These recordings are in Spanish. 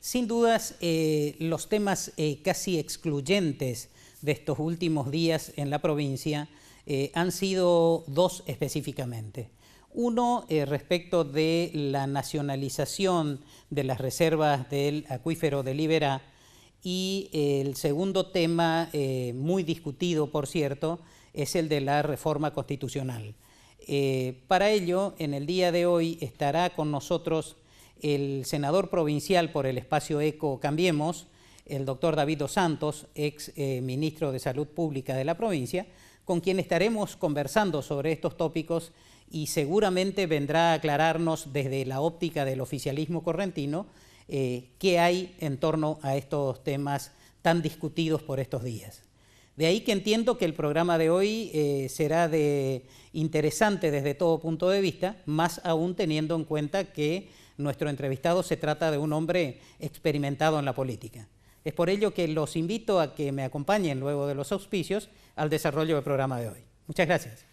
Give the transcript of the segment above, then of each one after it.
Sin dudas, los temas casi excluyentes de estos últimos días en la provincia han sido dos específicamente. Uno, respecto de la nacionalización de las reservas del acuífero del Iberá, y el segundo tema, muy discutido por cierto, es el de la reforma constitucional. Para ello, en el día de hoy estará con nosotros el senador provincial por el espacio ECO Cambiemos, el doctor David Dos Santos, ex ministro de Salud Pública de la provincia, con quien estaremos conversando sobre estos tópicos y seguramente vendrá a aclararnos desde la óptica del oficialismo correntino qué hay en torno a estos temas tan discutidos por estos días. De ahí que entiendo que el programa de hoy será interesante desde todo punto de vista, más aún teniendo en cuenta que nuestro entrevistado se trata de un hombre experimentado en la política. Es por ello que los invito a que me acompañen luego de los auspicios al desarrollo del programa de hoy. Muchas gracias.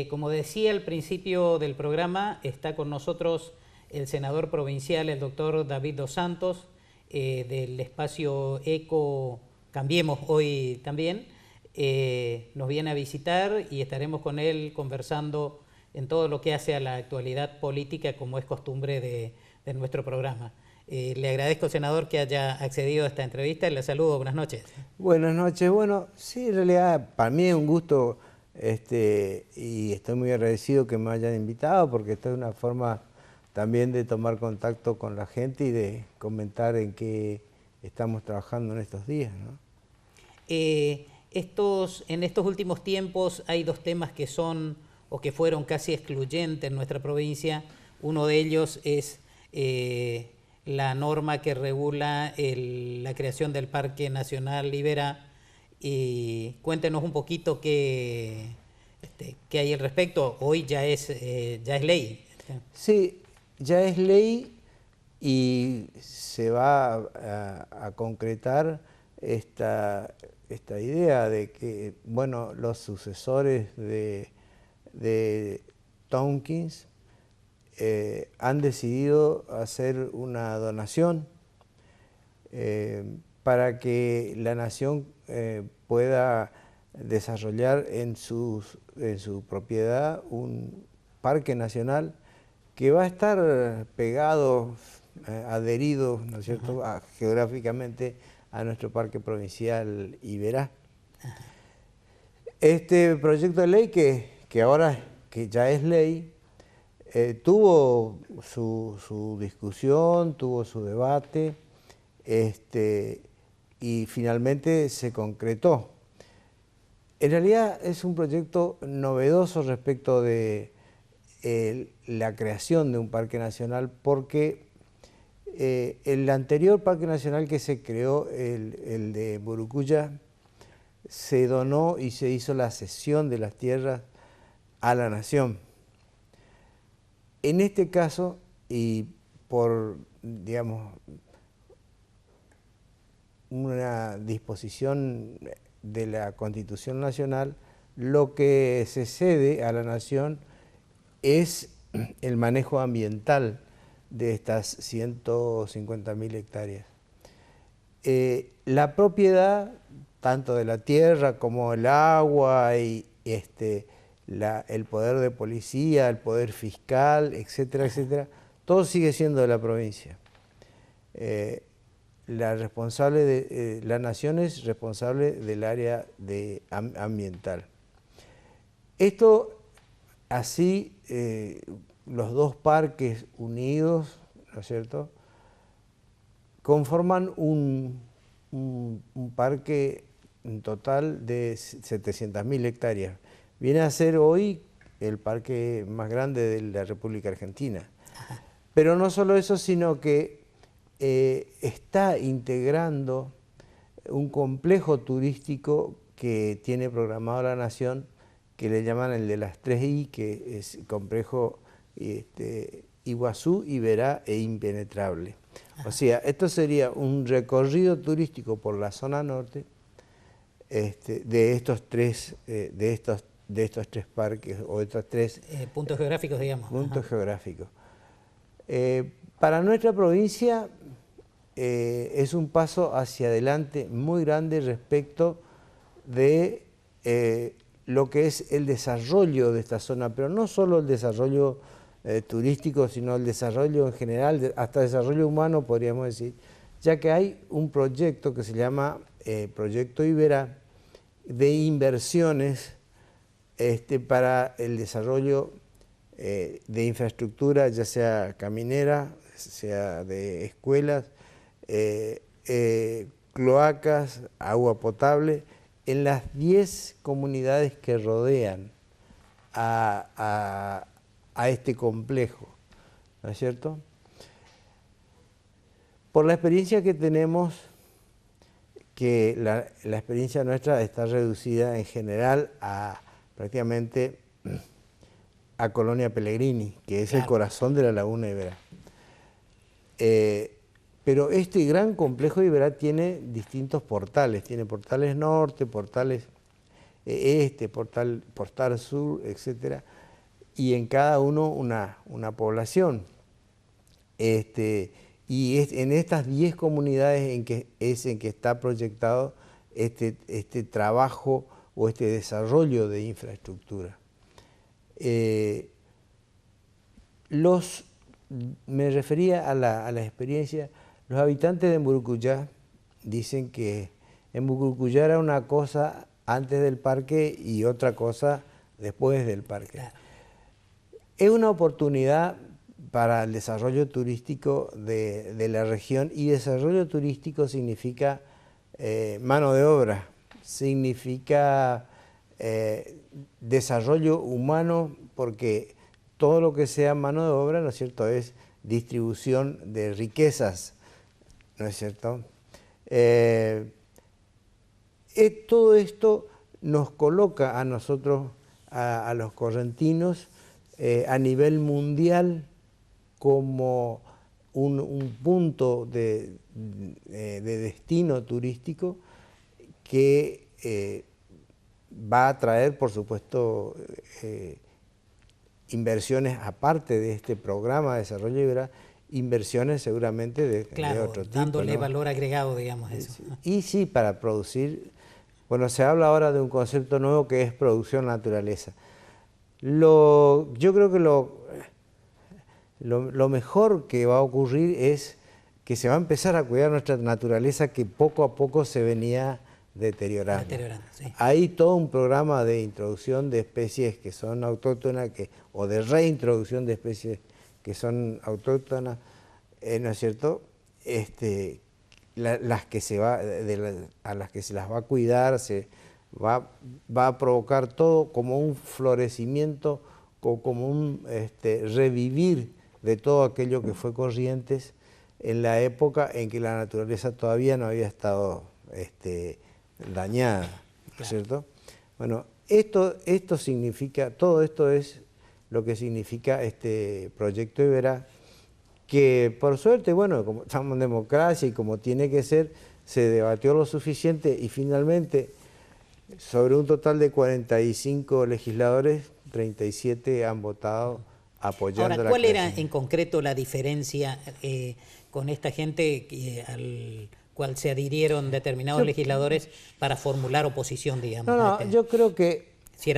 Como decía al principio del programa, está con nosotros el senador provincial, el doctor David Dos Santos, del espacio ECO Cambiemos hoy también. Nos viene a visitar y estaremos con él conversando en todo lo que hace a la actualidad política, como es costumbre de nuestro programa. Le agradezco, senador, que haya accedido a esta entrevista y le saludo. Buenas noches. Buenas noches. Bueno, sí, en realidad para mí es un gusto y estoy muy agradecido que me hayan invitado, porque esta es una forma también de tomar contacto con la gente y de comentar en qué estamos trabajando en estos días, ¿no? En estos últimos tiempos hay dos temas que son o que fueron casi excluyentes en nuestra provincia. Uno de ellos es la norma que regula la creación del Parque Nacional Iberá. Y cuéntenos un poquito qué hay al respecto. Hoy ya es ley. Sí, ya es ley y se va a concretar esta idea de que, bueno, los sucesores de Tompkins han decidido hacer una donación para que la nación pueda desarrollar en su propiedad un parque nacional que va a estar pegado, adherido, ¿no es cierto?, geográficamente a nuestro parque provincial Iberá. Este proyecto de ley que ahora que ya es ley, tuvo su discusión, tuvo su debate, y finalmente se concretó. En realidad es un proyecto novedoso respecto de la creación de un parque nacional, porque el anterior parque nacional que se creó, el de Burucuyá, se donó y se hizo la cesión de las tierras a la nación. En este caso, y por, digamos, una disposición de la Constitución Nacional, lo que se cede a la nación es el manejo ambiental de estas 150.000 hectáreas. La propiedad, tanto de la tierra como el agua y el poder de policía, el poder fiscal, etcétera, etcétera, todo sigue siendo de la provincia. la nación es responsable del área ambiental. Esto así, los dos parques unidos, ¿no es cierto?, conforman un parque en total de 700.000 hectáreas. Viene a ser hoy el parque más grande de la República Argentina. Pero no solo eso, sino que está integrando un complejo turístico que tiene programado la Nación, que le llaman el de las 3I, que es complejo Iguazú, Iberá e Impenetrable. O sea, esto sería un recorrido turístico por la zona norte de estos tres parques, o estos tres puntos geográficos, digamos. Puntos geográficos. Para nuestra provincia es un paso hacia adelante muy grande respecto de lo que es el desarrollo de esta zona, pero no solo el desarrollo turístico, sino el desarrollo en general, hasta desarrollo humano, podríamos decir, ya que hay un proyecto que se llama Proyecto Iberá, de inversiones para el desarrollo de infraestructura, ya sea caminera, sea de escuelas, cloacas, agua potable, en las 10 comunidades que rodean a este complejo, ¿no es cierto? Por la experiencia que tenemos, que la experiencia nuestra está reducida en general a prácticamente a Colonia Pellegrini, que es el corazón de la laguna Iberá. Pero este gran complejo de Iberá tiene distintos portales, tiene portales norte, portales este, portal sur, etc. Y en cada uno una población. Y en estas 10 comunidades en que está proyectado este trabajo o este desarrollo de infraestructura. Me refería a la experiencia, los habitantes de Mburucuyá dicen que en Mburucuyá era una cosa antes del parque y otra cosa después del parque. Claro. Es una oportunidad para el desarrollo turístico de la región, y desarrollo turístico significa mano de obra, significa desarrollo humano, porque todo lo que sea mano de obra, ¿no es cierto?, es distribución de riquezas, ¿no es cierto? Todo esto nos coloca a nosotros, a los correntinos, a nivel mundial como un punto de destino turístico que va a traer, por supuesto, inversiones aparte de este programa de desarrollo Iberá, inversiones seguramente de otro tipo. Dándole, ¿no?, valor agregado, digamos, eso. Y sí, para producir, bueno, se habla ahora de un concepto nuevo que es producción naturaleza. Yo creo que lo mejor que va a ocurrir es que se va a empezar a cuidar nuestra naturaleza, que poco a poco se venía deteriorando. Sí. Hay todo un programa de introducción de especies que son autóctonas, o de reintroducción de especies que son autóctonas, ¿no es cierto? A las que se las va a cuidar, va a provocar todo como un florecimiento, como un revivir de todo aquello que fue Corrientes en la época en que la naturaleza todavía no había estado dañada, ¿no es cierto? Bueno, esto significa, todo esto es lo que significa este proyecto Iberá, que por suerte, bueno, como estamos en democracia y como tiene que ser, se debatió lo suficiente y finalmente, sobre un total de 45 legisladores, 37 han votado apoyando la creación. Ahora, ¿cuál era en concreto la diferencia con esta gente al cual se adhirieron determinados legisladores para formular oposición, digamos? No, yo creo que... Si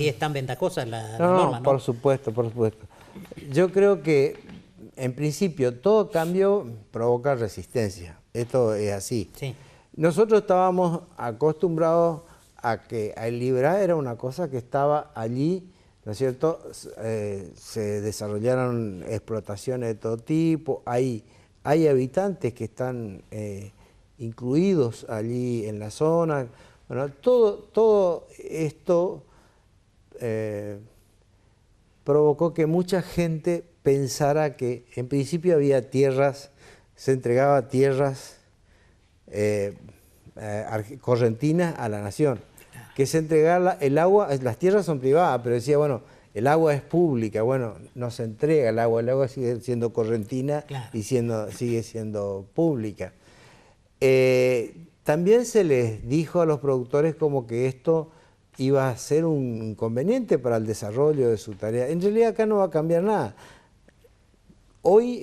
es tan ventajosa la norma, ¿no? Por supuesto. Yo creo que, en principio, todo cambio provoca resistencia. Esto es así. Sí. Nosotros estábamos acostumbrados a que el Liberá era una cosa que estaba allí, ¿no es cierto? Se desarrollaron explotaciones de todo tipo, hay habitantes que están incluidos allí en la zona. Bueno, todo esto provocó que mucha gente pensara que en principio había tierras, se entregaba tierras correntinas a la nación, que se entregara el agua, las tierras son privadas, pero decía, bueno, el agua es pública, bueno, no se entrega el agua sigue siendo correntina, Claro. y sigue siendo pública. También se les dijo a los productores como que esto iba a ser un inconveniente para el desarrollo de su tarea. En realidad acá no va a cambiar nada. Hoy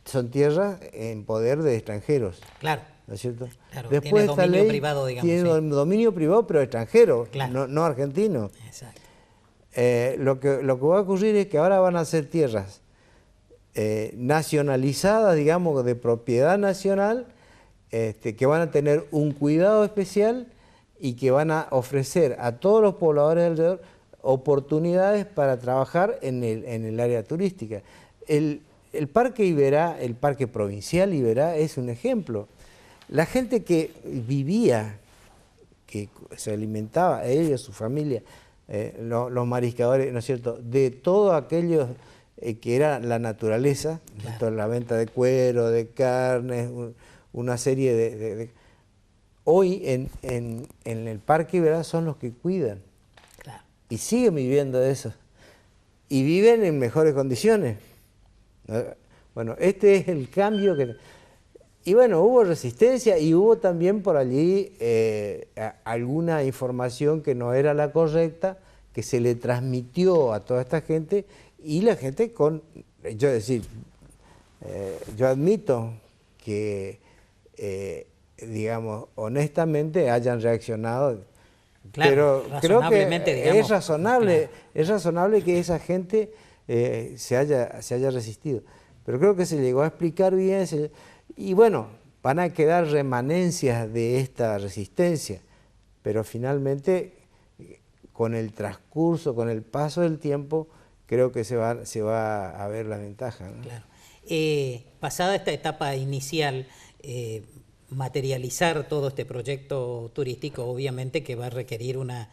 son tierras en poder de extranjeros. Claro. ¿No es cierto? Claro, Después tiene esta dominio ley privado, digamos. tiene Sí. dominio privado, pero extranjero, Claro. no argentino. Exacto. Lo que va a ocurrir es que ahora van a ser tierras nacionalizadas, digamos, de propiedad nacional, que van a tener un cuidado especial y que van a ofrecer a todos los pobladores alrededor oportunidades para trabajar en el área turística. El Parque Iberá, el Parque Provincial Iberá, es un ejemplo. La gente que vivía, que se alimentaba, ellos, su familia, los mariscadores, ¿no es cierto?, de todo aquello que era la naturaleza, Claro. La venta de cuero, de carnes, una serie de... Hoy en el Parque Iberá son los que cuidan. Claro. Y siguen viviendo de eso. Y viven en mejores condiciones. Bueno, este es el cambio que... Y bueno, hubo resistencia y hubo también por allí alguna información que no era la correcta, que se le transmitió a toda esta gente, y la gente yo admito que, digamos, honestamente hayan reaccionado, Claro, pero creo que digamos, es razonable que esa gente se haya resistido. Pero creo que se llegó a explicar bien, y bueno, van a quedar remanencias de esta resistencia, pero finalmente, con el transcurso, con el paso del tiempo, creo que se va a ver la ventaja, ¿no? Claro. Pasada esta etapa inicial, materializar todo este proyecto turístico, obviamente que va a requerir una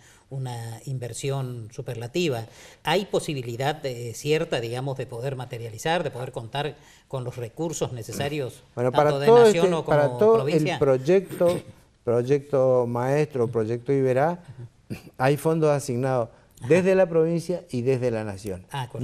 inversión superlativa. ¿Hay posibilidad cierta, digamos, de poder materializar, de poder contar con los recursos necesarios, bueno, tanto para de todo nación o como para todo provincia? el proyecto maestro, proyecto Iberá, hay fondos asignados desde la provincia y desde la nación. Correcto.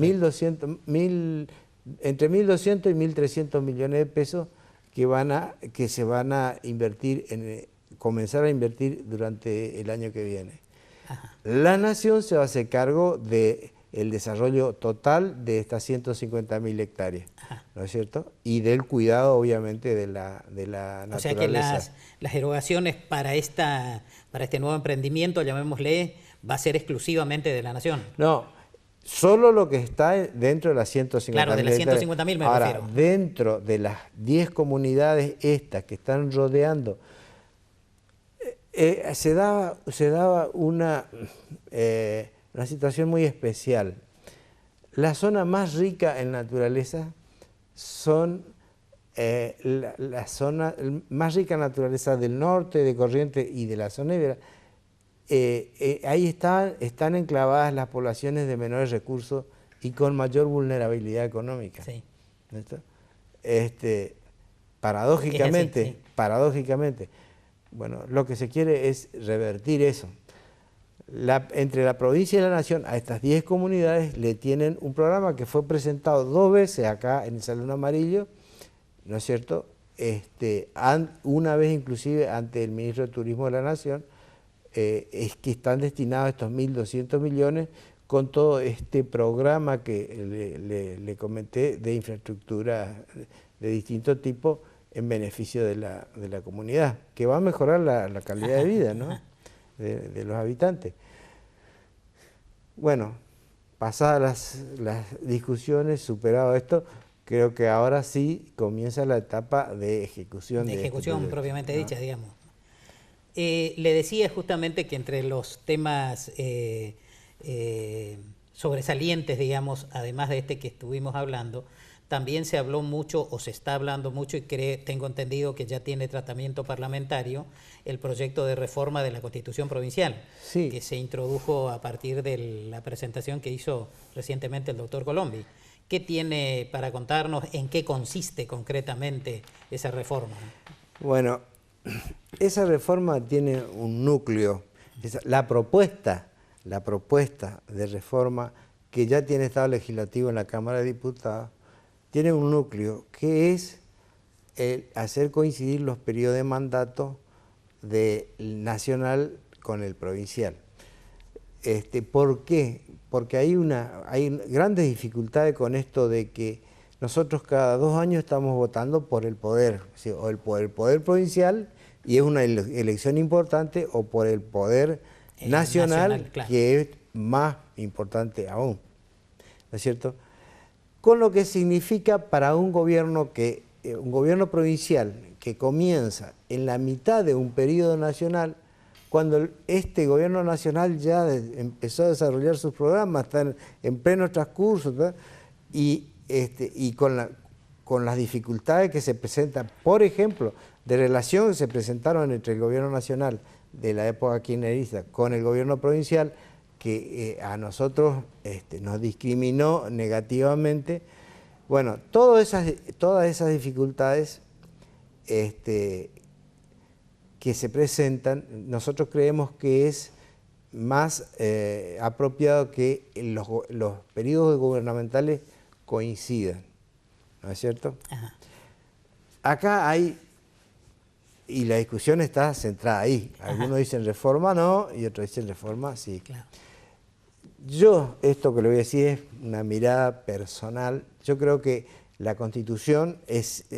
Entre 1.200 y 1.300 millones de pesos que se van a invertir, comenzar a invertir durante el año que viene. Ajá. La nación se va a hacer cargo del desarrollo total de estas 150.000 hectáreas, Ajá. ¿no es cierto? Y del cuidado, obviamente, de la naturaleza. O sea que las erogaciones para este nuevo emprendimiento, llamémosle, va a ser exclusivamente de la nación. No, solo lo que está dentro de las 150.000 hectáreas. Claro, de las 150.000 me Ahora, refiero. dentro de las 10 comunidades estas que están rodeando, se daba una situación muy especial. La zona más rica en naturaleza son la zona más rica en naturaleza del norte, de Corrientes y de la zona ibera. Ahí están enclavadas las poblaciones de menores recursos y con mayor vulnerabilidad económica. Sí. Paradójicamente, sí. paradójicamente, bueno, lo que se quiere es revertir eso. Entre la provincia y la nación, a estas 10 comunidades le tienen un programa que fue presentado 2 veces acá en el Salón Amarillo, ¿no es cierto? Una vez inclusive ante el ministro de Turismo de la Nación, es que están destinados estos 1.200 millones con todo este programa que le comenté de infraestructura de distinto tipo en beneficio de la comunidad, que va a mejorar la calidad de vida, ¿no?, de los habitantes. Bueno, pasadas las discusiones, superado esto, creo que ahora sí comienza la etapa de ejecución. De este ejecución proyecto, propiamente ¿no? dicha, digamos. Le decía justamente que entre los temas sobresalientes, digamos, además de este que estuvimos hablando, también se habló mucho o se está hablando mucho y tengo entendido que ya tiene tratamiento parlamentario el proyecto de reforma de la Constitución Provincial, Sí. que se introdujo a partir de la presentación que hizo recientemente el doctor Colombi. ¿Qué tiene para contarnos en qué consiste concretamente esa reforma? Bueno, esa reforma tiene un núcleo. La propuesta de reforma que ya tiene estado legislativo en la Cámara de Diputados tiene un núcleo que es el hacer coincidir los periodos de mandato del nacional con el provincial. ¿Por qué? Porque hay grandes dificultades con esto de que nosotros cada 2 años estamos votando por el poder, ¿sí? O por el poder provincial, y es una elección importante, o por el poder nacional, Claro. que es más importante aún, ¿no es cierto? Con lo que significa para un gobierno provincial que comienza en la mitad de un periodo nacional, cuando este gobierno nacional ya empezó a desarrollar sus programas, está en pleno transcurso, ¿verdad? Y con las dificultades que se presentan, por ejemplo, de relación que se presentaron entre el gobierno nacional de la época kirchnerista con el gobierno provincial, que a nosotros nos discriminó negativamente. Bueno, todas esas dificultades que se presentan, nosotros creemos que es más apropiado que los periodos gubernamentales coincidan, ¿no es cierto? Ajá. Acá hay, y la discusión está centrada ahí, algunos dicen reforma no, y otros dicen reforma sí. Claro. Yo, esto que le voy a decir es una mirada personal, yo creo que la Constitución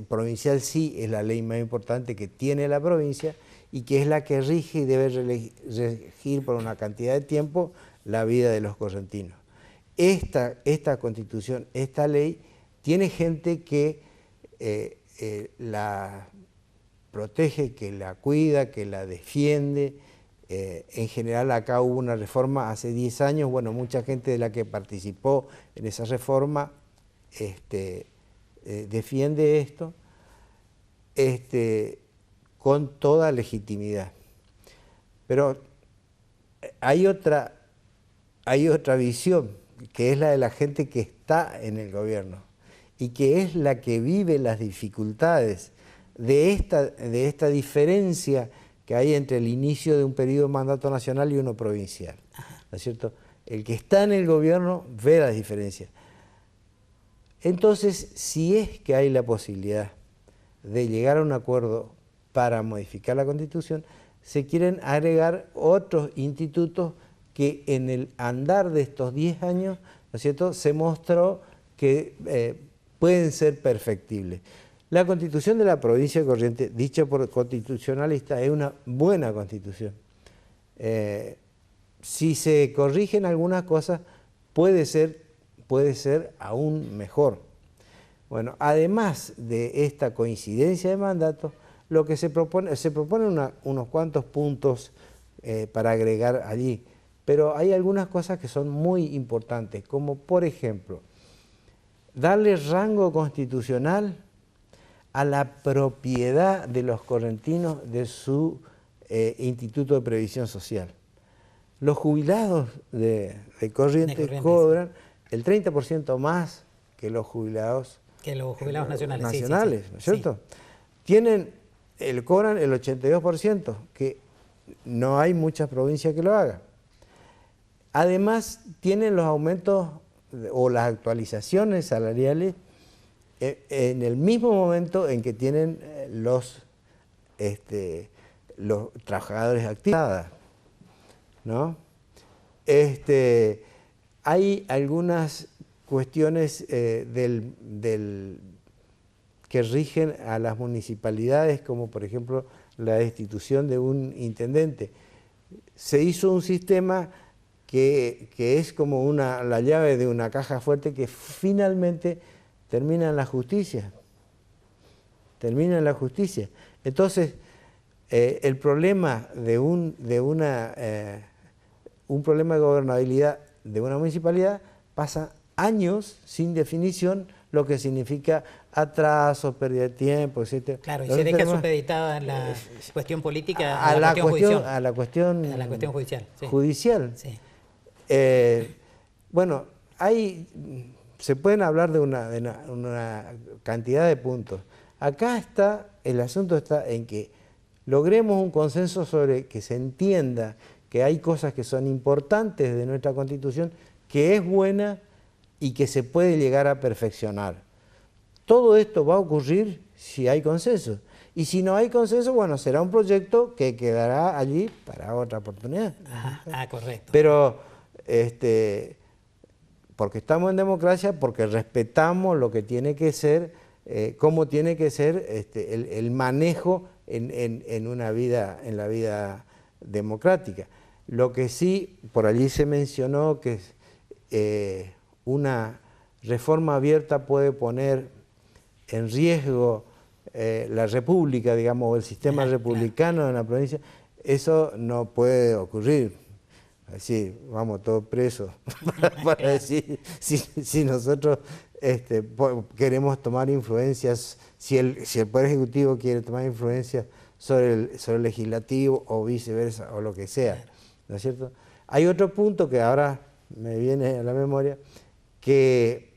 provincial sí es la ley más importante que tiene la provincia y que es la que rige y debe regir por una cantidad de tiempo la vida de los correntinos. Esta Constitución, esta ley, tiene gente que la protege, que la cuida, que la defiende. En general acá hubo una reforma hace 10 años, bueno, mucha gente de la que participó en esa reforma defiende esto con toda legitimidad. Pero hay otra visión, que es la de la gente que está en el gobierno y que es la que vive las dificultades de esta diferencia que hay entre el inicio de un periodo de mandato nacional y uno provincial, ¿no es cierto? El que está en el gobierno ve las diferencias. Entonces, si es que hay la posibilidad de llegar a un acuerdo para modificar la Constitución, se quieren agregar otros institutos que en el andar de estos 10 años, ¿no es cierto?, se mostró que pueden ser perfectibles. La Constitución de la provincia de Corrientes, dicha por constitucionalistas, es una buena Constitución. Si se corrigen algunas cosas, puede ser aún mejor. Bueno, además de esta coincidencia de mandatos, lo que se propone unos cuantos puntos para agregar allí, pero hay algunas cosas que son muy importantes, como por ejemplo, darle rango constitucional a la propiedad de los correntinos de su Instituto de Previsión Social. Los jubilados de Corrientes cobran el 30% más que los jubilados nacionales. nacionales, sí. ¿no es cierto? Sí. Cobran el 82%, que no hay muchas provincias que lo hagan. Además, tienen los aumentos o las actualizaciones salariales en el mismo momento en que tienen los trabajadores activos, ¿no? Hay algunas cuestiones que rigen a las municipalidades, como por ejemplo la destitución de un intendente. Se hizo un sistema que es como la llave de una caja fuerte que finalmente termina en la justicia. Termina en la justicia. Entonces, el problema de un problema de gobernabilidad de una municipalidad pasa años sin definición, lo que significa atraso, pérdida de tiempo, etc. Claro, y se deja supeditada en la cuestión política a la cuestión judicial. Sí. Judicial. Sí. Bueno, se pueden hablar de una cantidad de puntos. Acá el asunto está en que logremos un consenso sobre que se entienda que hay cosas que son importantes de nuestra Constitución, que es buena y que se puede llegar a perfeccionar. Todo esto va a ocurrir si hay consenso. Y si no hay consenso, bueno, será un proyecto que quedará allí para otra oportunidad. Correcto. Pero, porque estamos en democracia, porque respetamos lo que tiene que ser, cómo tiene que ser el manejo en la vida democrática. Lo que sí, por allí se mencionó que una reforma abierta puede poner en riesgo la república, digamos, o el sistema republicano en la provincia. Eso no puede ocurrir. Así, vamos todos presos, para decir, si nosotros queremos tomar influencias, si el Poder Ejecutivo quiere tomar influencias sobre el Legislativo o viceversa, o lo que sea, ¿no es cierto? Hay otro punto que ahora me viene a la memoria, que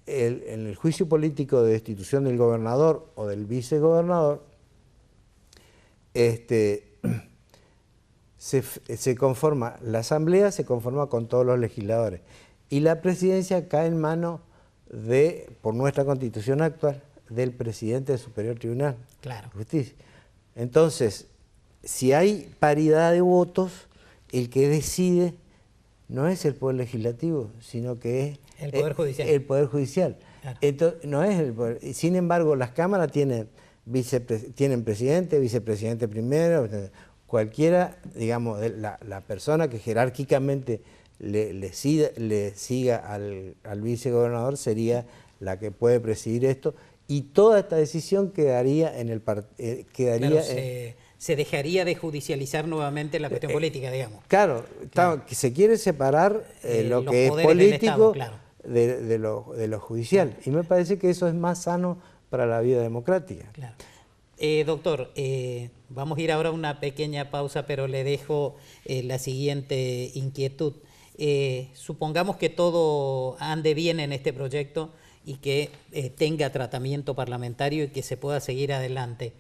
en el juicio político de destitución del gobernador o del vicegobernador, se conforma, la asamblea se conforma con todos los legisladores y la presidencia cae en manos por nuestra Constitución actual, del presidente del Superior Tribunal de Justicia. Entonces, si hay paridad de votos, el que decide no es el Poder Legislativo, sino que es el Poder Judicial. El Poder Judicial. Claro. Entonces, no es el Poder. Sin embargo, las cámaras tienen presidente, vicepresidente primero, cualquiera, digamos, la persona que jerárquicamente le siga al vicegobernador sería la que puede presidir esto, y toda esta decisión quedaría en el se dejaría de judicializar nuevamente la cuestión política, digamos. Claro, que se quiere separar lo que es político de lo judicial, y me parece que eso es más sano para la vida democrática. Claro. Doctor, vamos a ir ahora a una pequeña pausa, pero le dejo la siguiente inquietud. Supongamos que todo ande bien en este proyecto y que tenga tratamiento parlamentario y que se pueda seguir adelante.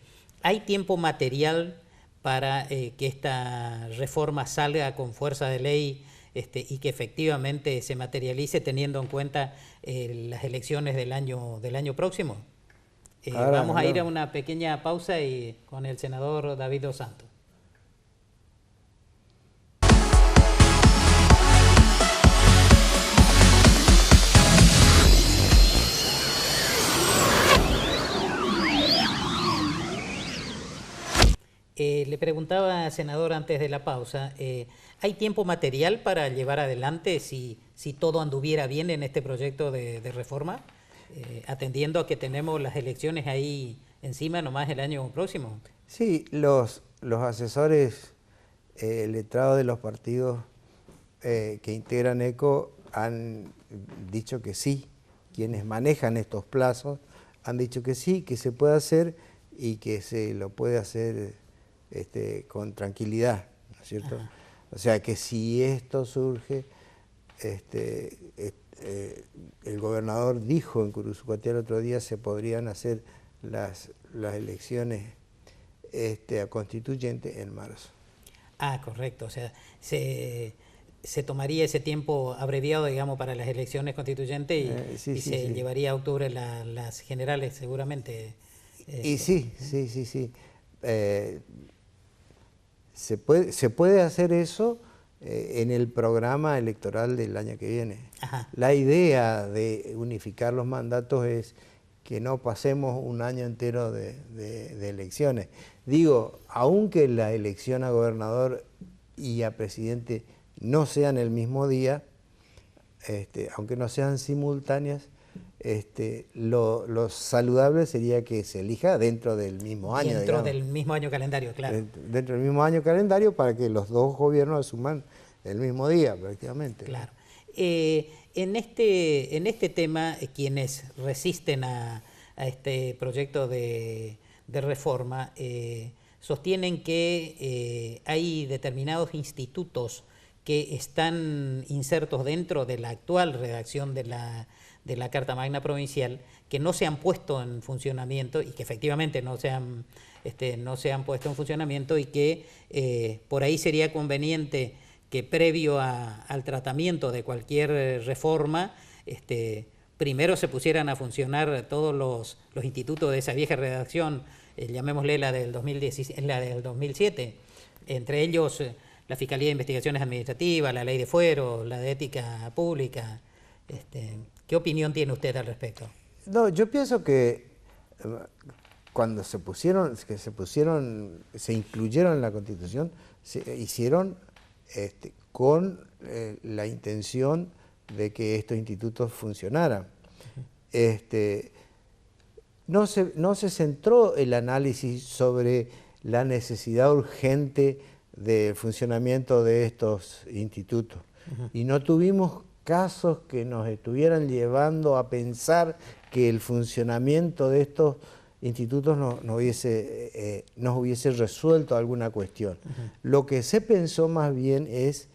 ¿Hay tiempo material para que esta reforma salga con fuerza de ley y que efectivamente se materialice teniendo en cuenta las elecciones del año próximo? Vamos a ir a una pequeña pausa y con el senador David Dos Santos. Le preguntaba, senador, antes de la pausa, ¿hay tiempo material para llevar adelante si todo anduviera bien en este proyecto de reforma? Atendiendo a que tenemos las elecciones ahí encima nomás el año próximo. Sí, los asesores letrados de los partidos que integran ECO han dicho que sí, quienes manejan estos plazos han dicho que sí, que se puede hacer y que se lo puede hacer con tranquilidad, ¿no es cierto? O sea que si esto surge, el gobernador dijo en Curuzucuatía el otro día, se podrían hacer las elecciones constituyentes en marzo. Correcto, o sea, se tomaría ese tiempo abreviado, digamos, para las elecciones constituyentes y se llevaría a octubre las generales, seguramente. Y sí. Se puede hacer eso en el programa electoral del año que viene. Ajá. La idea de unificar los mandatos es que no pasemos un año entero de elecciones. Digo, aunque la elección a gobernador y a presidente no sean el mismo día, aunque no sean simultáneas, lo saludable sería que se elija dentro del mismo año. Dentro del mismo año calendario, claro. Dentro del mismo año calendario para que los dos gobiernos asuman el mismo día prácticamente. Claro. En este tema, quienes resisten a este proyecto de reforma sostienen que hay determinados institutos que están insertos dentro de la actual redacción de la Carta Magna Provincial, que no se han puesto en funcionamiento y que efectivamente no se han puesto en funcionamiento, y que por ahí sería conveniente que previo al tratamiento de cualquier reforma, primero se pusieran a funcionar todos los institutos de esa vieja redacción, llamémosle la del 2007, entre ellos la Fiscalía de Investigaciones Administrativas, la Ley de Fuero, la de Ética Pública. ¿Qué opinión tiene usted al respecto? No, yo pienso que cuando se incluyeron en la Constitución, se hicieron con la intención de que estos institutos funcionaran. No se centró el análisis sobre la necesidad urgente del funcionamiento de estos institutos. Y no tuvimos casos que nos estuvieran llevando a pensar que el funcionamiento de estos institutos nos hubiese resuelto alguna cuestión. Lo que se pensó más bien es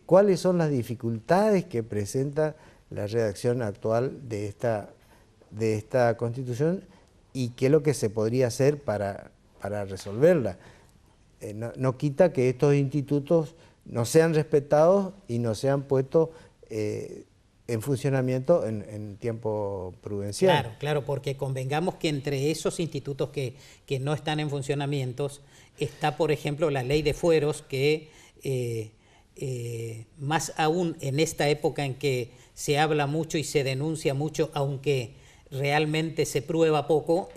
cuáles son las dificultades que presenta la redacción actual de esta Constitución y qué es lo que se podría hacer para resolverla. No quita que estos institutos no sean respetados y no sean puestos en funcionamiento en tiempo prudencial. Claro, porque convengamos que entre esos institutos que no están en funcionamiento está, por ejemplo, la Ley de Fueros, que más aún en esta época en que se habla mucho y se denuncia mucho, aunque realmente se prueba poco,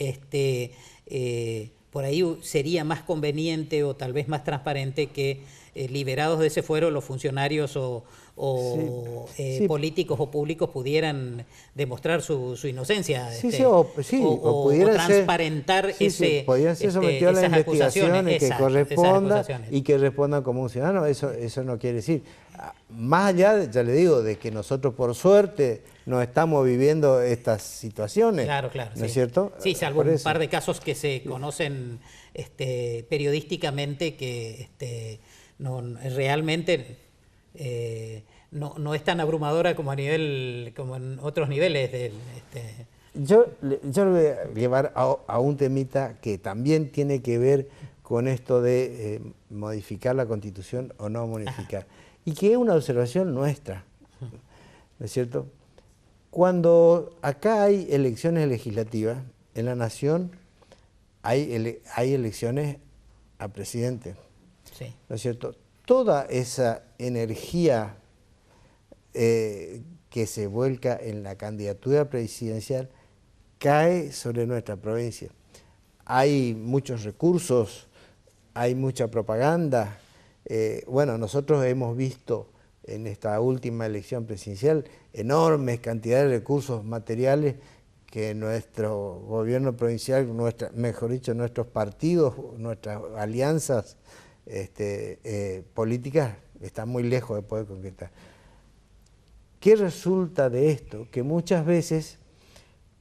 por ahí sería más conveniente o tal vez más transparente que liberados de ese fuero los funcionarios o políticos o públicos pudieran demostrar su inocencia, o transparentar podrían ser sometidos a las investigaciones que correspondan y que respondan como un ciudadano. Eso no quiere decir, más allá, ya le digo, de que nosotros por suerte no estamos viviendo estas situaciones. Claro, ¿No es cierto? Sí, salvo un par de casos que se conocen periodísticamente que no realmente no es tan abrumadora como en otros niveles. Yo le voy a llevar a un temita que también tiene que ver con esto de modificar la Constitución o no modificar. Y que es una observación nuestra, ¿no es cierto? Cuando acá hay elecciones legislativas, en la Nación hay elecciones a presidente, ¿no es cierto? Toda esa energía que se vuelca en la candidatura presidencial cae sobre nuestra provincia. Hay muchos recursos, hay mucha propaganda. Bueno, nosotros hemos visto en esta última elección presidencial enormes cantidades de recursos materiales que nuestro gobierno provincial, mejor dicho, nuestros partidos, nuestras alianzas políticas están muy lejos de poder concretar. ¿Qué resulta de esto? Que muchas veces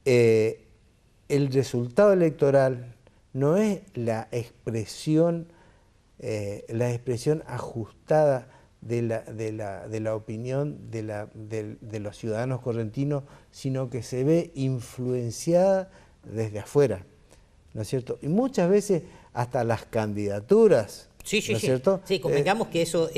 el resultado electoral no es la expresión ajustada de la opinión de los ciudadanos correntinos, sino que se ve influenciada desde afuera, ¿no es cierto? Y muchas veces hasta las candidaturas, ¿no es cierto? Sí, convengamos que eso...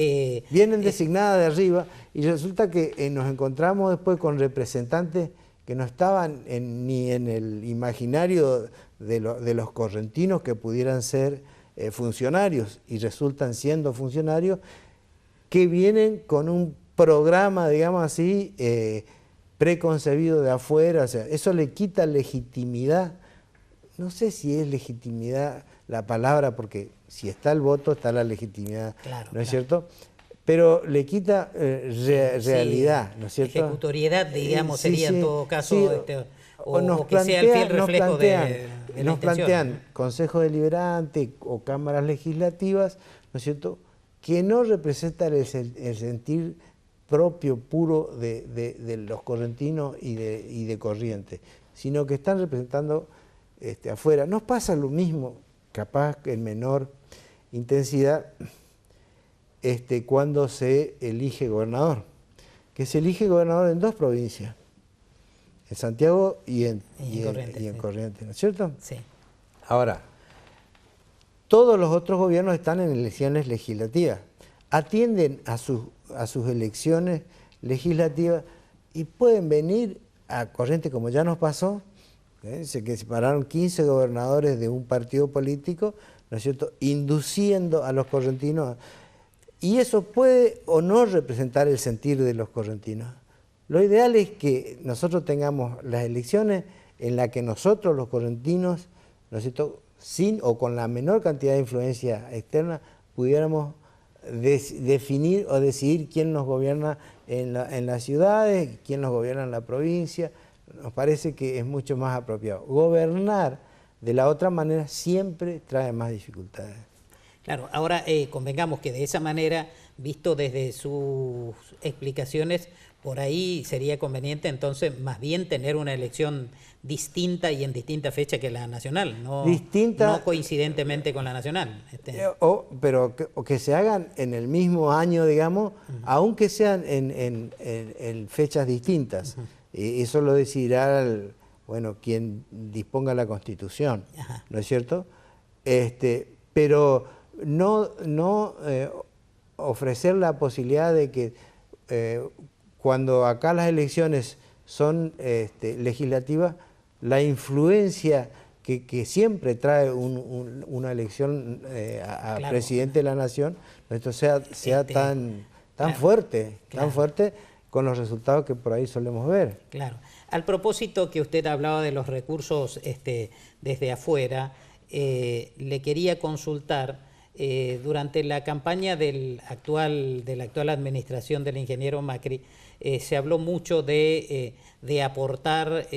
vienen designadas de arriba y resulta que nos encontramos después con representantes que no estaban ni en el imaginario de los correntinos que pudieran ser funcionarios y resultan siendo funcionarios que vienen con un programa, digamos así, preconcebido de afuera. O sea, eso le quita legitimidad. No sé si es legitimidad la palabra, porque si está el voto, está la legitimidad, ¿no es cierto? pero le quita realidad, ¿no es cierto? Ejecutoriedad, digamos, Sí, sería sí, en todo caso, sí, o que sea el fiel reflejo de la nos intención. plantean consejos deliberantes o cámaras legislativas, ¿no es cierto?, que no representan el sentir propio, puro de los correntinos y de Corrientes, sino que están representando afuera. Nos pasa lo mismo, capaz que en menor intensidad, cuando se elige gobernador, que se elige gobernador en dos provincias, en Santiago y en Corrientes, ¿no es cierto? Sí. Ahora, todos los otros gobiernos están en elecciones legislativas, atienden a sus elecciones legislativas y pueden venir a Corrientes, como ya nos pasó, que se pararon 15 gobernadores de un partido político, ¿no es cierto?, induciendo a los correntinos. Y eso puede o no representar el sentir de los correntinos. Lo ideal es que nosotros tengamos las elecciones en las que nosotros, los correntinos, ¿no es cierto?, sin o con la menor cantidad de influencia externa, pudiéramos definir o decidir quién nos gobierna en las ciudades, quién nos gobierna en la provincia. Nos parece que es mucho más apropiado. Gobernar de la otra manera siempre trae más dificultades. Claro, ahora convengamos que de esa manera, visto desde sus explicaciones, por ahí sería conveniente entonces más bien tener una elección distinta y en distinta fecha que la nacional, no coincidentemente con la nacional. Pero que se hagan en el mismo año, digamos, aunque sean en fechas distintas. Eso lo decidirá quien disponga la Constitución, ¿no es cierto? Pero no ofrecer la posibilidad de que cuando acá las elecciones son legislativas, la influencia que siempre trae una elección a presidente de la nación, esto sea tan fuerte, tan fuerte con los resultados que por ahí solemos ver. Claro. Al propósito que usted hablaba de los recursos desde afuera, le quería consultar, durante la campaña de la actual administración del ingeniero Macri, se habló mucho de aportar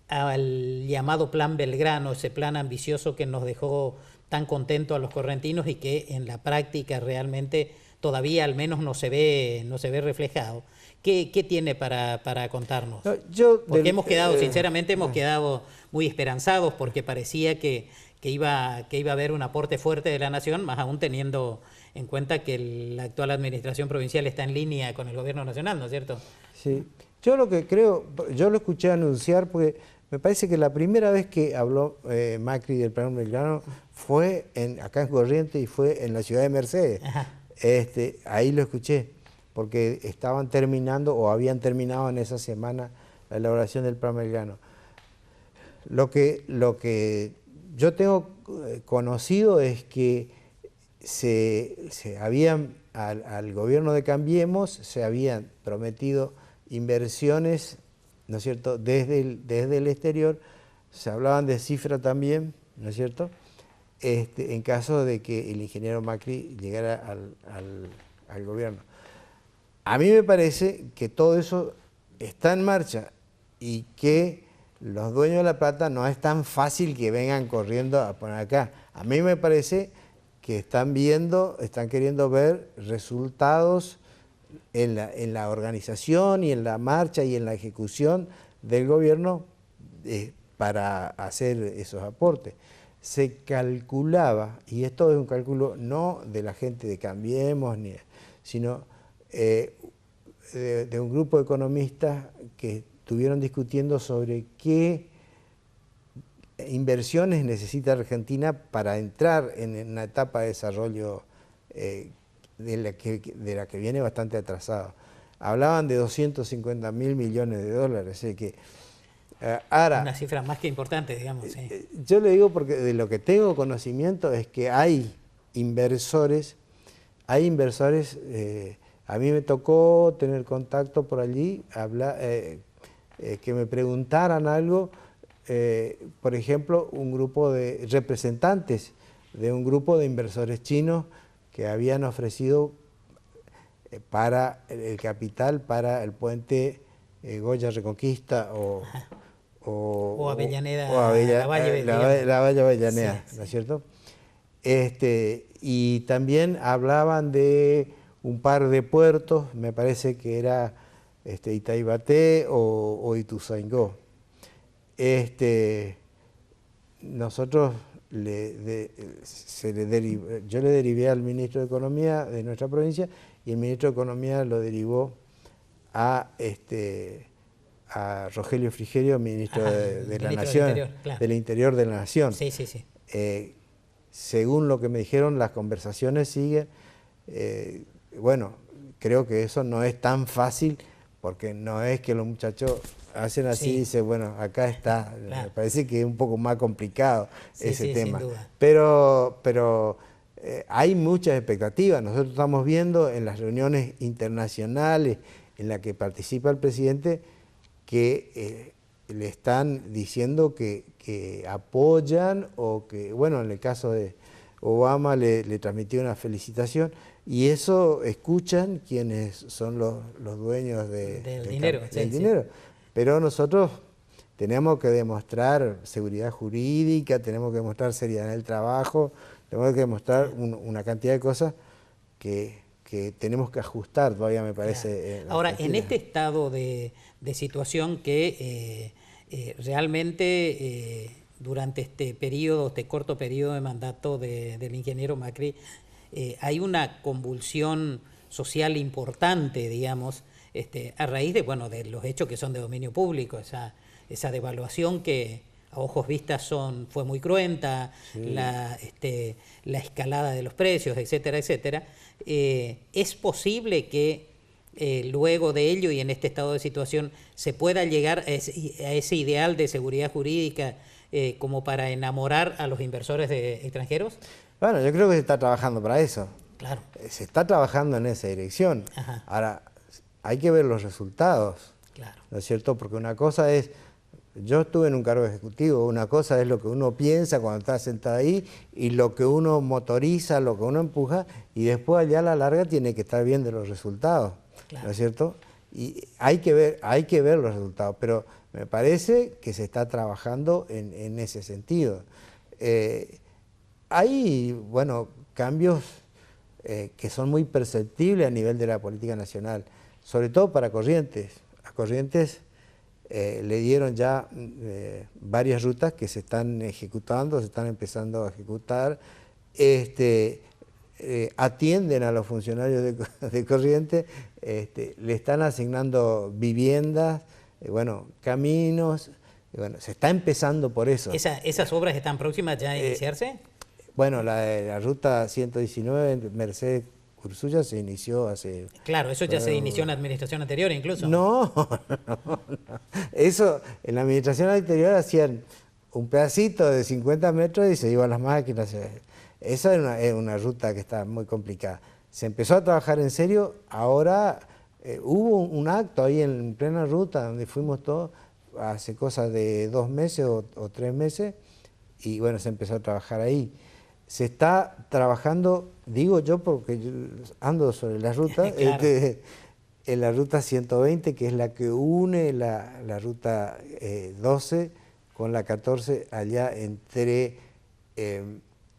al llamado Plan Belgrano, ese plan ambicioso que nos dejó tan contentos a los correntinos y que en la práctica realmente todavía al menos no se ve reflejado. ¿Qué tiene para contarnos? Porque hemos quedado, sinceramente, hemos quedado muy esperanzados porque parecía que iba a haber un aporte fuerte de la nación, más aún teniendo en cuenta que la actual administración provincial está en línea con el gobierno nacional, ¿no es cierto? Sí, yo lo que creo, yo lo escuché anunciar porque me parece que la primera vez que habló Macri del Plan Belgrano fue acá en Corrientes y fue en la ciudad de Mercedes. Ahí lo escuché, porque estaban terminando o habían terminado en esa semana la elaboración del Plan Belgrano. Lo que yo tengo conocido es que al gobierno de Cambiemos se habían prometido inversiones, ¿no es cierto?, desde el exterior, se hablaban de cifras también, ¿no es cierto?, en caso de que el ingeniero Macri llegara al gobierno. A mí me parece que todo eso está en marcha y que los dueños de la plata no es tan fácil que vengan corriendo a poner acá. A mí me parece que están queriendo ver resultados en la organización y en la marcha y en la ejecución del gobierno para hacer esos aportes. Se calculaba, y esto es un cálculo no de la gente de Cambiemos, sino de un grupo de economistas que estuvieron discutiendo sobre qué inversiones necesita Argentina para entrar en una etapa de desarrollo de la que viene bastante atrasado. Hablaban de 250.000 millones de dólares, así que ahora, una cifra más que importante, digamos. Sí. Yo le digo porque de lo que tengo conocimiento es que hay inversores, a mí me tocó tener contacto por allí, que me preguntaran algo, por ejemplo, un grupo de representantes de un grupo de inversores chinos que habían ofrecido para el capital, para el puente Goya Reconquista o Avellaneda, la Valle Avellaneda, sí, ¿no sí. es cierto? Y también hablaban de un par de puertos, me parece que era Itaibaté o Ituzaingó. Nosotros yo le derivé al ministro de Economía de nuestra provincia y el ministro de Economía lo derivó a Rogelio Frigerio, ministro de la Ministro del Nación, Interior, claro. del Interior de la Nación. Sí, sí, sí. Según lo que me dijeron, las conversaciones siguen. Bueno, creo que eso no es tan fácil, porque no es que los muchachos hacen así y dicen, bueno, acá está. Claro. Me parece que es un poco más complicado ese tema. Sin duda. Pero hay muchas expectativas. Nosotros estamos viendo en las reuniones internacionales en las que participa el presidente que le están diciendo que apoyan, o que, bueno, en el caso de Obama le transmitió una felicitación, y eso escuchan quienes son los dueños del dinero. dinero. Pero nosotros tenemos que demostrar seguridad jurídica, tenemos que demostrar seriedad en el trabajo, tenemos que demostrar una cantidad de cosas que tenemos que ajustar todavía, me parece. Claro. Ahora, en este estado de situación que realmente durante este periodo, este corto periodo de mandato del ingeniero Macri, hay una convulsión social importante, digamos, a raíz de, bueno, de los hechos que son de dominio público, esa devaluación que a ojos vistas fue muy cruenta, sí. la escalada de los precios, etcétera, etcétera. ¿Es posible que luego de ello y en este estado de situación se pueda llegar a ese ideal de seguridad jurídica como para enamorar a los inversores extranjeros? Bueno, yo creo que se está trabajando para eso. Claro. Se está trabajando en esa dirección. Ajá. Ahora, hay que ver los resultados. Claro. ¿No es cierto? Porque una cosa es, yo estuve en un cargo ejecutivo, una cosa es lo que uno piensa cuando está sentado ahí y lo que uno motoriza, lo que uno empuja, y después allá a la larga tiene que estar viendo los resultados. Claro. ¿No es cierto? Y hay que ver los resultados, pero me parece que se está trabajando en ese sentido. Hay, bueno, cambios que son muy perceptibles a nivel de la política nacional, sobre todo para Corrientes. A Corrientes le dieron ya varias rutas que se están ejecutando, se están empezando a ejecutar. Atienden a los funcionarios de Corrientes, le están asignando viviendas, bueno, caminos, bueno, se está empezando por eso. ¿Esas obras están próximas ya a iniciarse? Bueno, la ruta 119 Mercedes Cursuya se inició hace... Claro, eso ya se inició en la administración anterior incluso. No. Eso, en la administración anterior hacían un pedacito de 50 metros y se iban las máquinas. Esa es una ruta que está muy complicada. Se empezó a trabajar en serio, ahora hubo un acto ahí en plena ruta donde fuimos todos, hace cosas de 2 meses o 3 meses, y bueno, se empezó a trabajar ahí. Se está trabajando, digo yo porque yo ando sobre la ruta, claro. En la ruta 120, que es la que une la ruta 12 con la 14 allá entre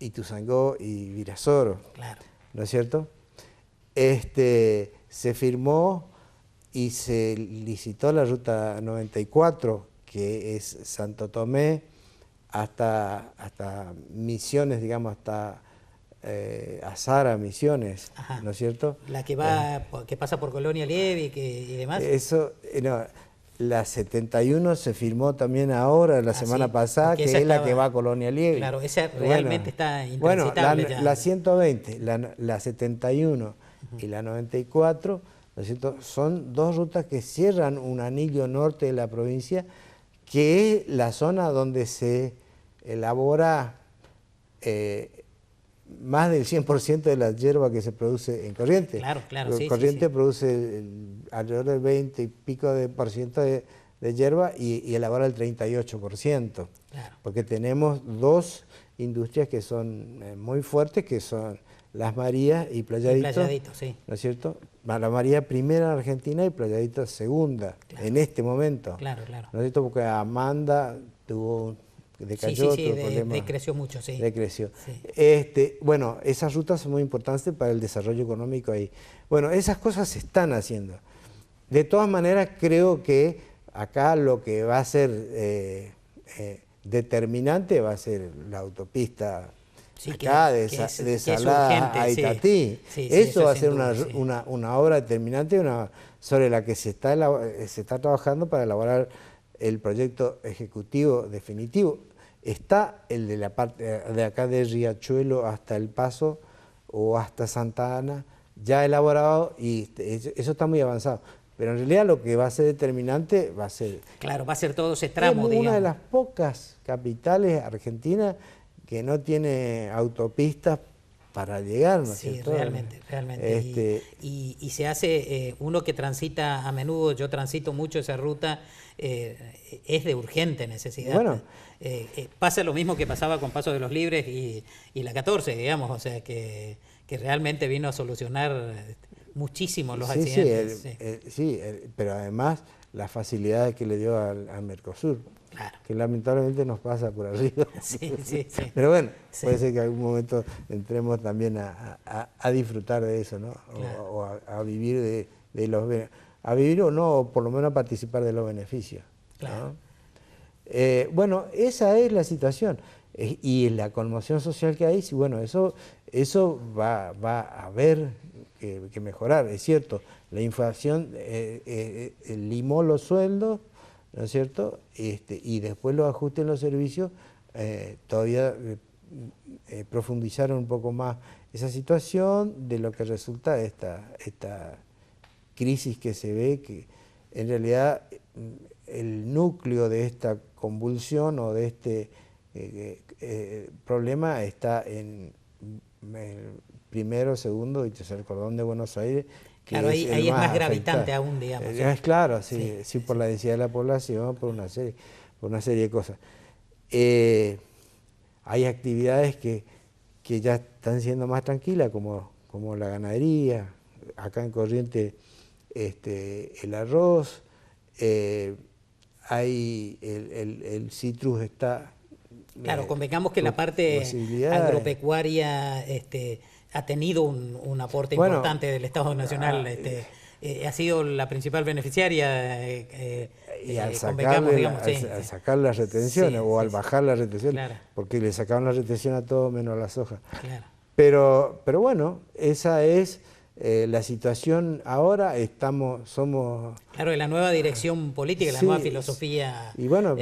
Ituzaingó y Virasoro, claro. ¿No es cierto? Se firmó y se licitó la ruta 94, que es Santo Tomé, hasta Misiones, digamos, hasta Azara, Misiones, ajá, ¿no es cierto? La que que pasa por Colonia Lievi y demás. Eso, no, la 71 se firmó también ahora, la semana pasada, que es la que va a Colonia Lievi. Claro, esa realmente está intransitable. Bueno, la 120, la 71 y la 94, ¿no es cierto? Son 2 rutas que cierran un anillo norte de la provincia, que es la zona donde se elabora más del 100% de la hierba que se produce en Corrientes. Claro, claro, sí. Corrientes produce alrededor del 20 y pico de por ciento de hierba y elabora el 38%. Claro. Porque tenemos 2 industrias que son muy fuertes, que son Las Marías y Playadito, sí. ¿no es cierto? Mala María primera en Argentina y Playadita segunda, claro, en este momento. Claro, claro. ¿No es cierto? Porque Amanda decayó, Sí, tuvo problemas. decreció mucho, sí. Decreció. Sí. Bueno, esas rutas son muy importantes para el desarrollo económico ahí. Bueno, esas cosas se están haciendo. De todas maneras, creo que acá lo que va a ser determinante va a ser la autopista acá de Salada a Itatí. Eso va a ser una obra determinante sobre la que se está trabajando para elaborar el proyecto ejecutivo definitivo. Está el de la parte de acá de Riachuelo hasta El Paso o hasta Santa Ana, ya elaborado, y eso está muy avanzado. Pero en realidad lo que va a ser determinante va a ser... Claro, va a ser todo ese tramo, digamos. Una de las pocas capitales argentinas que no tiene autopistas para llegar, ¿no es cierto? Realmente. Y se hace, uno que transita a menudo, yo transito mucho esa ruta, es de urgente necesidad. Bueno, pasa lo mismo que pasaba con Paso de los Libres y la 14, digamos, o sea que realmente vino a solucionar muchísimo los accidentes. Pero además las facilidades que le dio al Mercosur, claro, que lamentablemente nos pasa por arriba. Sí. Pero bueno, puede ser que en algún momento entremos también a disfrutar de eso, ¿no? Claro. O a vivir de los a vivir o no, o por lo menos a participar de los beneficios. Claro. ¿No? Bueno, esa es la situación. Y la conmoción social que hay, bueno, eso va a haber que mejorar, es cierto. La inflación limó los sueldos, ¿no es cierto? Y después los ajustes en los servicios todavía profundizaron un poco más esa situación, de lo que resulta esta crisis que se ve, que en realidad el núcleo de esta convulsión o de este problema está en el primero, segundo y tercer cordón de Buenos Aires. Claro, ahí es más gravitante aún, digamos. Es claro, sí, por la densidad de la población, por una serie de cosas. Hay actividades que ya están siendo más tranquilas, como la ganadería, acá en Corrientes el arroz, hay el citrus está... Claro, convengamos que la parte agropecuaria ha tenido un aporte importante del Estado Nacional, ha sido la principal beneficiaria, y al sacar las retenciones al bajar las retenciones, claro, porque le sacaron la retención a todo menos a la soja. Claro. Pero bueno, esa es la situación ahora. Somos... Claro, la nueva dirección política, la nueva filosofía y bueno,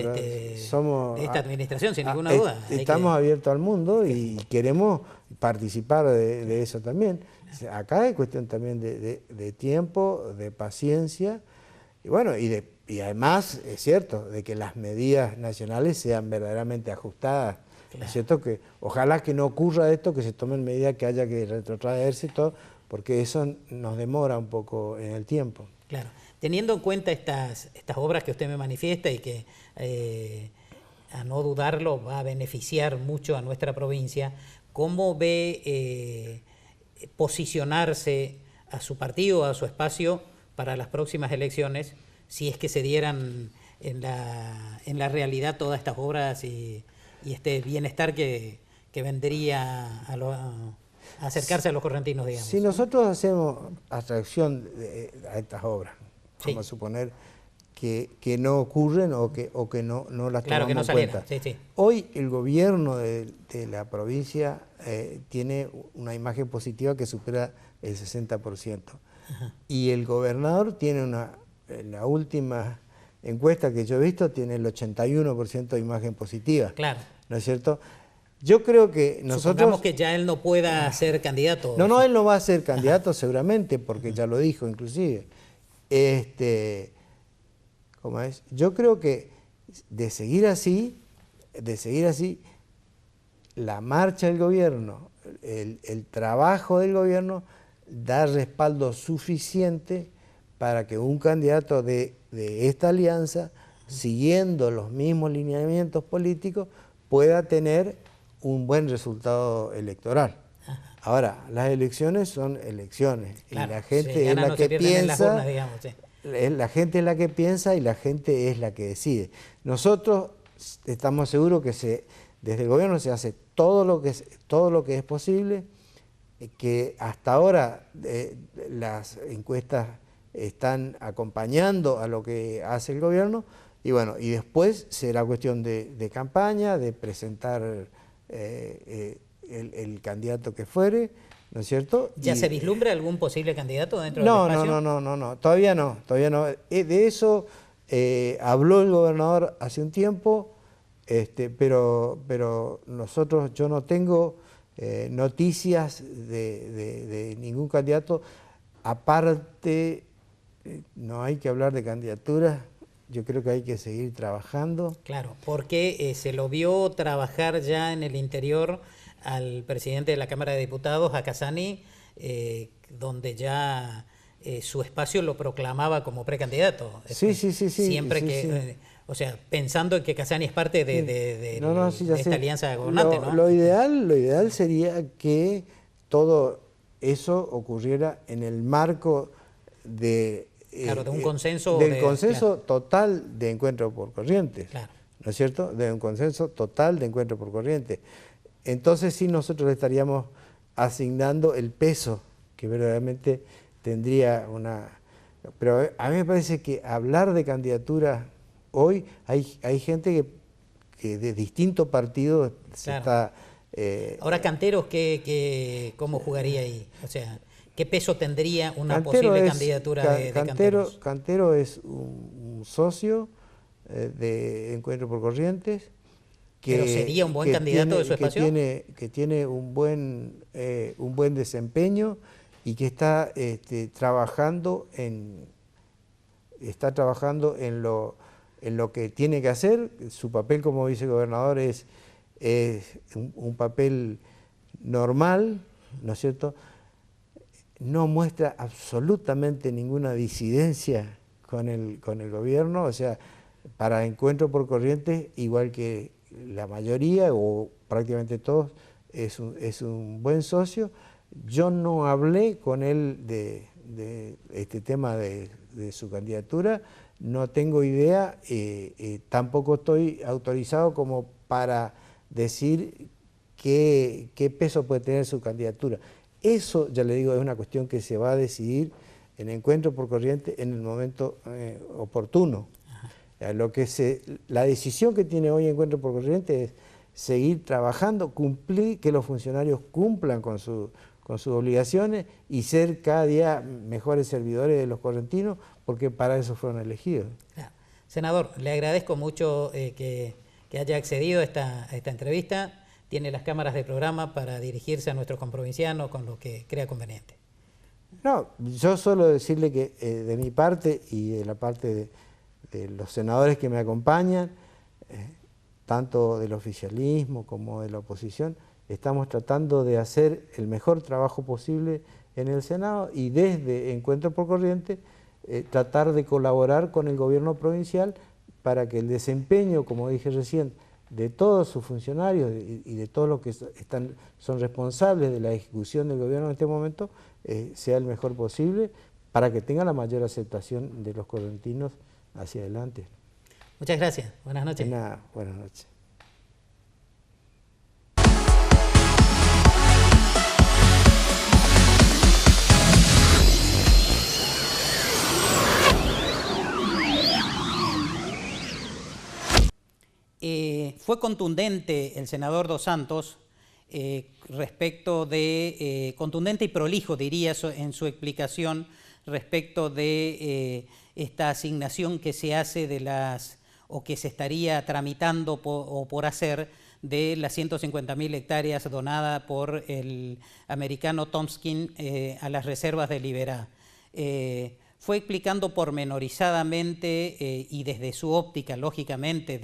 somos de esta administración, sin ninguna duda. Estamos abiertos al mundo y queremos participar de eso también. Acá es cuestión también de tiempo, de paciencia, y bueno, y además es cierto de que las medidas nacionales sean verdaderamente ajustadas. Claro. Es cierto que ojalá que no ocurra esto, que se tomen medidas que haya que retrotraerse y todo, porque eso nos demora un poco en el tiempo. Claro. Teniendo en cuenta estas obras que usted me manifiesta y que a no dudarlo va a beneficiar mucho a nuestra provincia, ¿cómo ve posicionarse a su partido, a su espacio para las próximas elecciones, si es que se dieran en la realidad todas estas obras y este bienestar que vendría a acercarse a los correntinos, digamos? Si nosotros hacemos atracción a estas obras, vamos a suponer que no ocurren o que no las tomamos en cuenta. Hoy el gobierno de la provincia tiene una imagen positiva que supera el 60%. Ajá. Y el gobernador tiene la última encuesta que yo he visto, tiene el 81% de imagen positiva. Claro. ¿No es cierto? Yo creo que nosotros... Supongamos que ya él no pueda ser candidato. No, él no va a ser candidato seguramente, porque ya lo dijo inclusive. ¿Cómo es? Yo creo que de seguir así, la marcha del gobierno, el trabajo del gobierno da respaldo suficiente para que un candidato de esta alianza, siguiendo los mismos lineamientos políticos, pueda tener un buen resultado electoral. Ahora, las elecciones son elecciones, Claro, y la gente se es ganan la o se que pierden en las piensa, urnas, digamos, sí. la gente es la que piensa y la gente es la que decide. Nosotros estamos seguros que desde el gobierno se hace todo lo que es posible, que hasta ahora las encuestas están acompañando a lo que hace el gobierno, y bueno, y después será cuestión de campaña, de presentar el candidato que fuere, ¿no es cierto? ¿Ya se vislumbra algún posible candidato dentro del No, espacio? no, todavía no, todavía no. De eso habló el gobernador hace un tiempo, pero nosotros, yo no tengo noticias de ningún candidato. Aparte, no hay que hablar de candidaturas, yo creo que hay que seguir trabajando. Claro, porque se lo vio trabajar ya en el interior al presidente de la Cámara de Diputados, a Casani, donde ya su espacio lo proclamaba como precandidato. Sí. Siempre que, o sea, pensando en que Casani es parte de esta alianza gobernante, ¿no? Lo ideal sería que todo eso ocurriera en el marco de Claro, de un consenso. del consenso total de Encuentro por Corrientes, Claro. ¿no es cierto? De un consenso total de Encuentro por Corrientes. Entonces sí, nosotros le estaríamos asignando el peso que verdaderamente tendría una... Pero a mí me parece que hablar de candidatura hoy, hay gente que de distintos partidos se Claro. está... Ahora, Canteros, ¿cómo jugaría ahí? O sea, ¿qué peso tendría una posible candidatura de Canteros? Cantero es un socio de Encuentro por Corrientes. ¿Pero sería un buen candidato de su espacio? Que tiene un buen desempeño y que está trabajando en lo que tiene que hacer. Su papel como vicegobernador es un papel normal, ¿no es cierto? No muestra absolutamente ninguna disidencia con el gobierno, o sea, para Encuentro por Corrientes, igual que la mayoría o prácticamente todos, es un buen socio. Yo no hablé con él de este tema de su candidatura, no tengo idea, tampoco estoy autorizado como para decir qué peso puede tener su candidatura. Eso, ya le digo, es una cuestión que se va a decidir en Encuentro por Corrientes en el momento oportuno. La decisión que tiene hoy Encuentro por Corrientes es seguir trabajando, cumplir, que los funcionarios cumplan con sus obligaciones y ser cada día mejores servidores de los correntinos, porque para eso fueron elegidos. Claro. Senador, le agradezco mucho que haya accedido a esta entrevista. Tiene las cámaras de programa para dirigirse a nuestros comprovincianos con lo que crea conveniente. No, yo solo decirle que de mi parte y de la parte de los senadores que me acompañan, tanto del oficialismo como de la oposición, estamos tratando de hacer el mejor trabajo posible en el Senado y desde Encuentro por Corrientes tratar de colaborar con el gobierno provincial para que el desempeño, como dije recién, de todos sus funcionarios y de todos los que son responsables de la ejecución del gobierno en este momento sea el mejor posible para que tenga la mayor aceptación de los correntinos hacia adelante. Muchas gracias. Buenas noches. Buenas noches. Fue contundente el senador Dos Santos contundente y prolijo, diría, en su explicación respecto de esta asignación que se hace o que se estaría tramitando por hacer de las 150.000 hectáreas donadas por el americano Tomskin a las reservas de Liberá. Fue explicando pormenorizadamente y desde su óptica, lógicamente,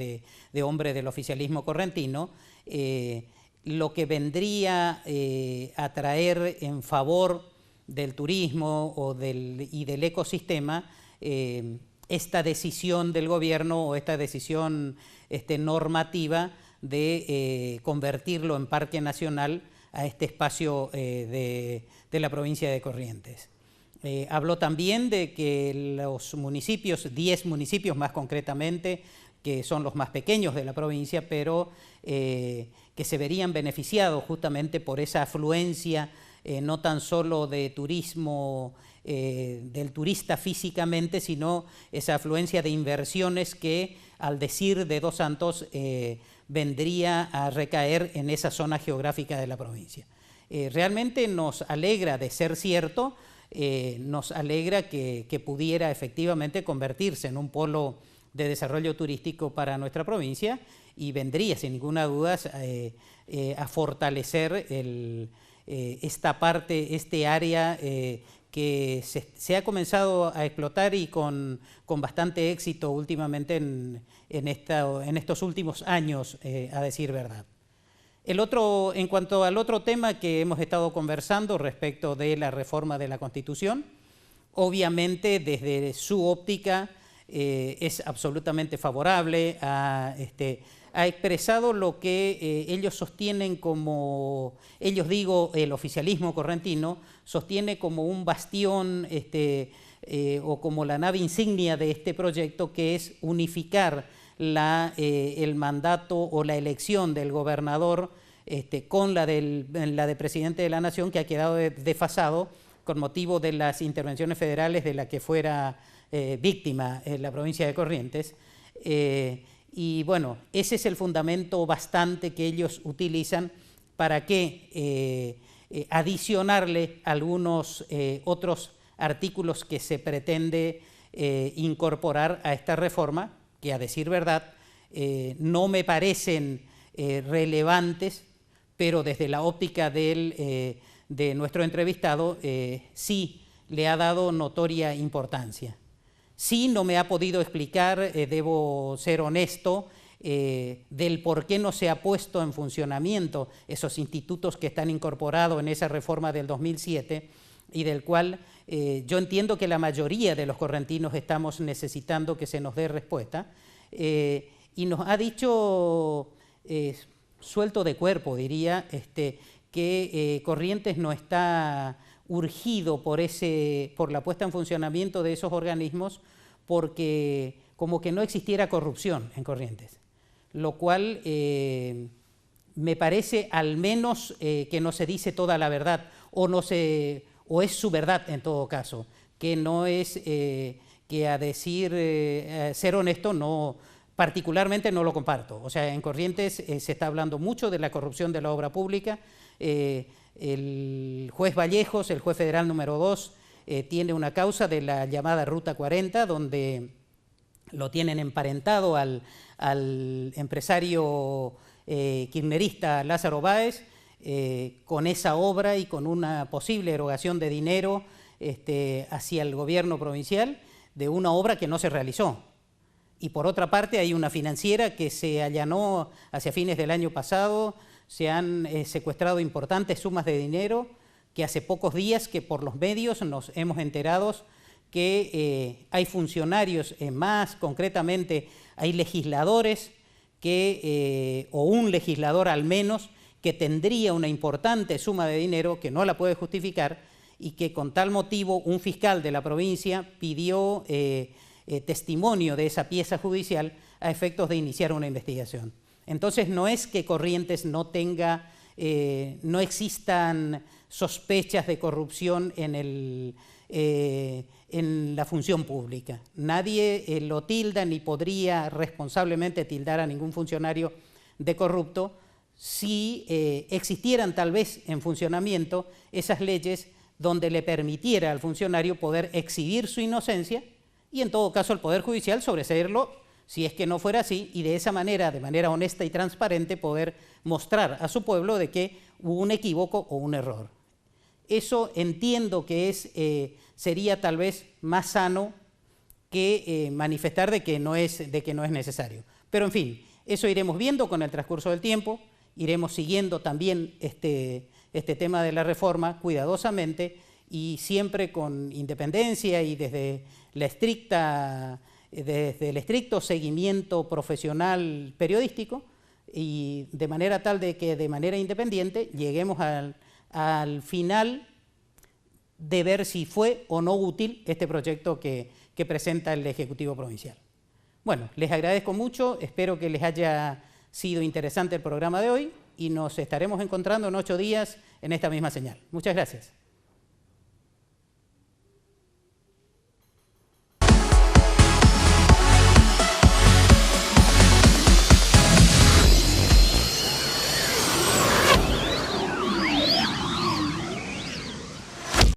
de hombre del oficialismo correntino, lo que vendría a traer en favor del turismo y del ecosistema esta decisión del gobierno o esta decisión normativa de convertirlo en parque nacional este espacio de la provincia de Corrientes. Habló también de que los municipios, 10 municipios más concretamente, que son los más pequeños de la provincia, pero que se verían beneficiados justamente por esa afluencia, no tan solo de turismo, del turista físicamente, sino esa afluencia de inversiones que, al decir de Dos Santos, vendría a recaer en esa zona geográfica de la provincia. Realmente nos alegra, de ser cierto, nos alegra que pudiera efectivamente convertirse en un polo de desarrollo turístico para nuestra provincia, y vendría sin ninguna duda a fortalecer esta parte, este área que se ha comenzado a explotar y con bastante éxito últimamente en estos últimos años, a decir verdad. En cuanto al otro tema que hemos estado conversando respecto de la reforma de la Constitución, obviamente desde su óptica es absolutamente favorable, ha expresado lo que ellos sostienen como, el oficialismo correntino sostiene como un bastión o como la nave insignia de este proyecto, que es unificar el mandato o la elección del gobernador con la de presidente de la Nación, que ha quedado desfasado con motivo de las intervenciones federales de la que fuera víctima en la provincia de Corrientes. Y bueno, ese es el fundamento bastante que ellos utilizan para que adicionarle algunos otros artículos que se pretende incorporar a esta reforma, que, a decir verdad, no me parecen relevantes, pero desde la óptica de nuestro entrevistado sí le ha dado notoria importancia. Sí, no me ha podido explicar, debo ser honesto, del por qué no se ha puesto en funcionamiento esos institutos que están incorporados en esa reforma del 2007 y del cual yo entiendo que la mayoría de los correntinos estamos necesitando que se nos dé respuesta, y nos ha dicho, suelto de cuerpo diría, que Corrientes no está urgido por la puesta en funcionamiento de esos organismos, porque como que no existiera corrupción en Corrientes, lo cual me parece al menos que no se dice toda la verdad, o es su verdad en todo caso, que no es que, a decir, ser honesto, no, particularmente no lo comparto. O sea, en Corrientes se está hablando mucho de la corrupción de la obra pública. El juez Vallejos, el juez federal número 2, tiene una causa de la llamada Ruta 40, donde lo tienen emparentado al empresario kirchnerista Lázaro Báez, con esa obra y con una posible erogación de dinero hacia el gobierno provincial de una obra que no se realizó. Y por otra parte hay una financiera que se allanó hacia fines del año pasado. Se han secuestrado importantes sumas de dinero, que hace pocos días que por los medios nos hemos enterado que hay funcionarios, más concretamente hay legisladores, o un legislador al menos, que tendría una importante suma de dinero que no la puede justificar, y que con tal motivo un fiscal de la provincia pidió testimonio de esa pieza judicial a efectos de iniciar una investigación. Entonces no es que Corrientes no tenga, no existan sospechas de corrupción en la función pública. Nadie lo tilda ni podría responsablemente tildar a ningún funcionario de corrupto si existieran tal vez en funcionamiento esas leyes donde le permitiera al funcionario poder exhibir su inocencia y en todo caso el Poder Judicial sobreseerlo si es que no fuera así, y de esa manera, de manera honesta y transparente, poder mostrar a su pueblo de que hubo un equívoco o un error. Eso entiendo que sería tal vez más sano que manifestar de que no es necesario. Pero en fin, eso iremos viendo con el transcurso del tiempo, iremos siguiendo también este tema de la reforma cuidadosamente y siempre con independencia y desde el estricto seguimiento profesional periodístico y de manera tal de que de manera independiente lleguemos al final de ver si fue o no útil este proyecto que presenta el Ejecutivo Provincial. Bueno, les agradezco mucho, espero que les haya sido interesante el programa de hoy y nos estaremos encontrando en 8 días en esta misma señal. Muchas gracias.